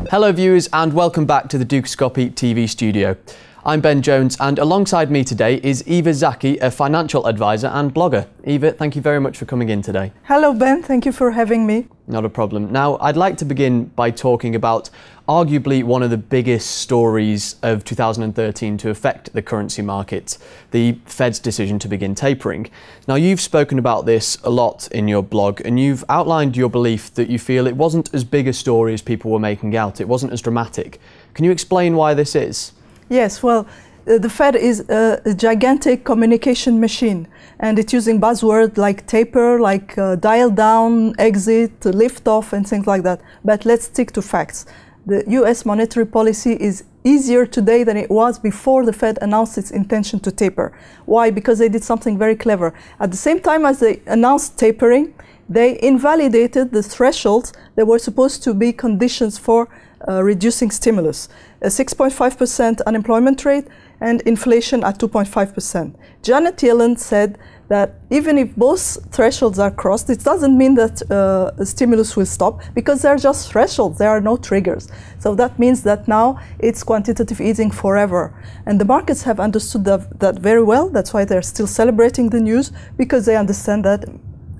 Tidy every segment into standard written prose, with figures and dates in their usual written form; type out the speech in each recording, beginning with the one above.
Hello viewers and welcome back to the Dukascopy TV studio. I'm Ben Jones and alongside me today is Eva Zaki, a financial advisor and blogger. Eva, thank you very much for coming in today. Hello Ben, thank you for having me. Not a problem. Now I'd like to begin by talking about arguably one of the biggest stories of 2013 to affect the currency markets, the Fed's decision to begin tapering. Now you've spoken about this a lot in your blog and you've outlined your belief that you feel it wasn't as big a story as people were making out, it wasn't as dramatic. Can you explain why this is? Yes, well, the Fed is a gigantic communication machine and it's using buzzwords like taper, like dial down, exit, lift off and things like that. But let's stick to facts. The US monetary policy is easier today than it was before the Fed announced its intention to taper. Why? Because they did something very clever. At the same time as they announced tapering, they invalidated the thresholds that were supposed to be conditions for reducing stimulus. A 6.5% unemployment rate and inflation at 2.5%. Janet Yellen said that even if both thresholds are crossed, it doesn't mean that stimulus will stop because they're just thresholds, there are no triggers. So that means that now it's quantitative easing forever. And the markets have understood that very well. That's why they're still celebrating the news, because they understand that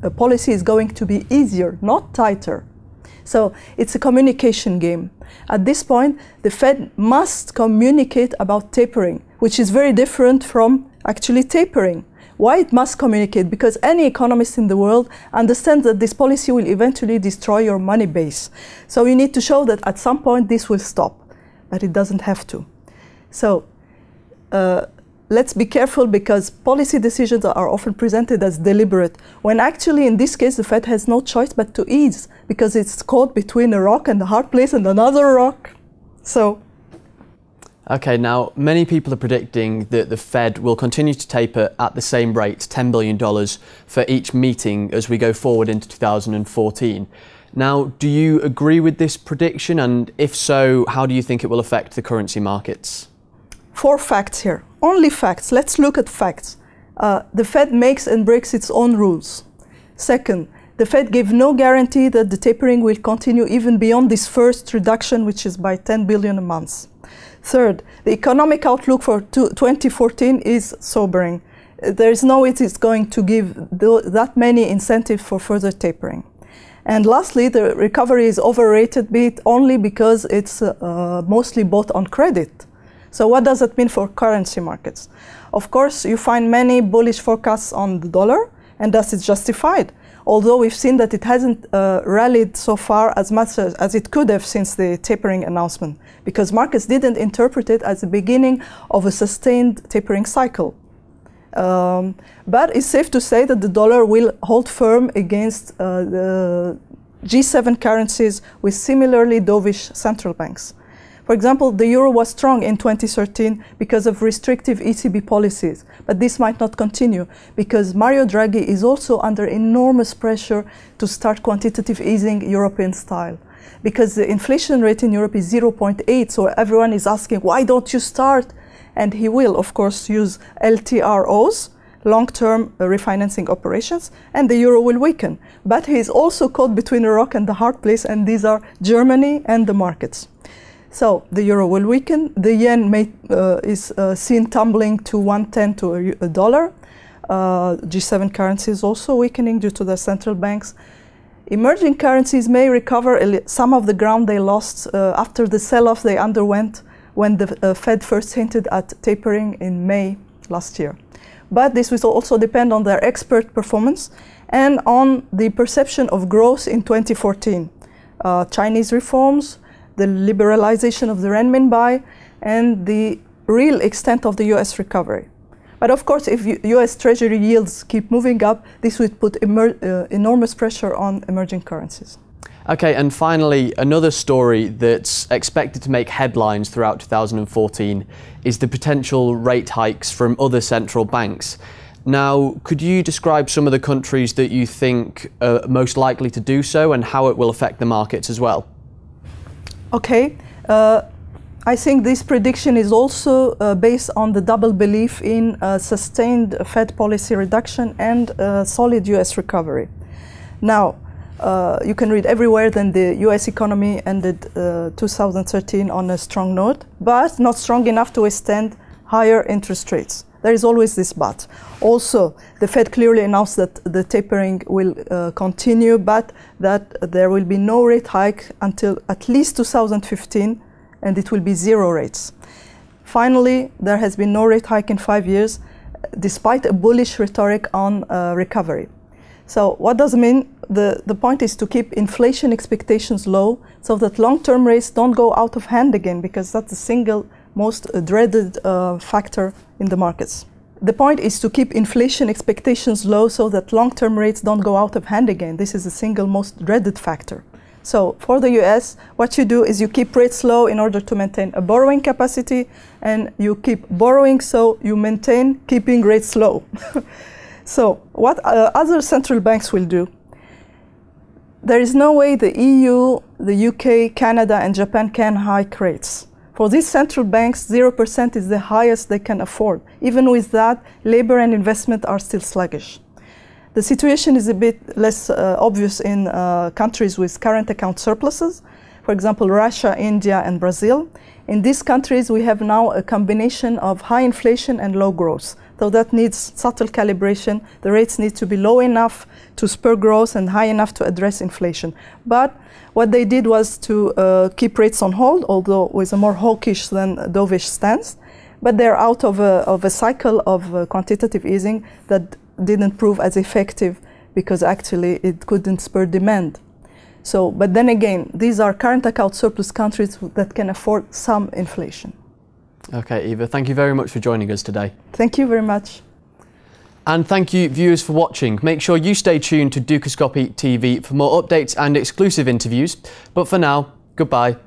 a policy is going to be easier, not tighter. So it's a communication game. At this point, the Fed must communicate about tapering, which is very different from actually tapering. Why it must communicate? Because any economist in the world understands that this policy will eventually destroy your money base. So you need to show that at some point this will stop, but it doesn't have to. So let's be careful, because policy decisions are often presented as deliberate, when actually in this case the Fed has no choice but to ease, because it's caught between a rock and a hard place and another rock. So. Okay, now many people are predicting that the Fed will continue to taper at the same rate, $10 billion for each meeting as we go forward into 2014. Now, do you agree with this prediction? And if so, how do you think it will affect the currency markets? 4 facts here. Only facts. Let's look at facts. The Fed makes and breaks its own rules. Second, the Fed gave no guarantee that the tapering will continue even beyond this first reduction, which is by 10 billion a month. Third, the economic outlook for 2014 is sobering. There is no way it is going to give that many incentives for further tapering. And lastly, the recovery is overrated, be it only because it's mostly bought on credit. So what does that mean for currency markets? Of course, you find many bullish forecasts on the dollar, and thus it's justified. Although we've seen that it hasn't rallied so far as much as it could have since the tapering announcement, because markets didn't interpret it as the beginning of a sustained tapering cycle. But it's safe to say that the dollar will hold firm against the G7 currencies with similarly dovish central banks. For example, the euro was strong in 2013 because of restrictive ECB policies, but this might not continue because Mario Draghi is also under enormous pressure to start quantitative easing European style. Because the inflation rate in Europe is 0.8, so everyone is asking, why don't you start? And he will, of course, use LTROs, long-term refinancing operations, and the euro will weaken. But he is also caught between a rock and a hard place, and these are Germany and the markets. So the euro will weaken, the yen is seen tumbling to 110 to a dollar. G7 currencies also weakening due to the central banks. Emerging currencies may recover some of the ground they lost after the sell-off they underwent when the Fed first hinted at tapering in May last year. But this will also depend on their export performance and on the perception of growth in 2014. Chinese reforms, the liberalization of the renminbi, and the real extent of the US recovery. But of course, if US Treasury yields keep moving up, this would put enormous pressure on emerging currencies. Okay, and finally, another story that's expected to make headlines throughout 2014 is the potential rate hikes from other central banks. Now, could you describe some of the countries that you think are most likely to do so and how it will affect the markets as well? Okay, I think this prediction is also based on the double belief in sustained Fed policy reduction and solid US recovery. Now, you can read everywhere that the US economy ended 2013 on a strong note, but not strong enough to withstand higher interest rates. There is always this but. Also, the Fed clearly announced that the tapering will continue, but that there will be no rate hike until at least 2015, and it will be zero rates. Finally, there has been no rate hike in 5 years, despite a bullish rhetoric on recovery. So what does it mean? The point is to keep inflation expectations low so that long-term rates don't go out of hand again, because that's the single most dreaded factor in the markets. The point is to keep inflation expectations low so that long-term rates don't go out of hand again. This is the single most dreaded factor. So for the US, what you do is you keep rates low in order to maintain a borrowing capacity, and you keep borrowing so you maintain keeping rates low. So what other central banks will do? There is no way the EU, the UK, Canada, and Japan can hike rates. For these central banks, 0% is the highest they can afford. Even with that, labor and investment are still sluggish. The situation is a bit less obvious in countries with current account surpluses. For example, Russia, India, and Brazil. In these countries, we have now a combination of high inflation and low growth. So that needs subtle calibration. The rates need to be low enough to spur growth and high enough to address inflation. But what they did was to keep rates on hold, although with a more hawkish than dovish stance. But they're out of a cycle of quantitative easing that didn't prove as effective, because actually it couldn't spur demand. So, but then again, these are current account surplus countries that can afford some inflation. Okay, Eva, thank you very much for joining us today. Thank you very much. And thank you, viewers, for watching. Make sure you stay tuned to Dukascopy TV for more updates and exclusive interviews. But for now, goodbye.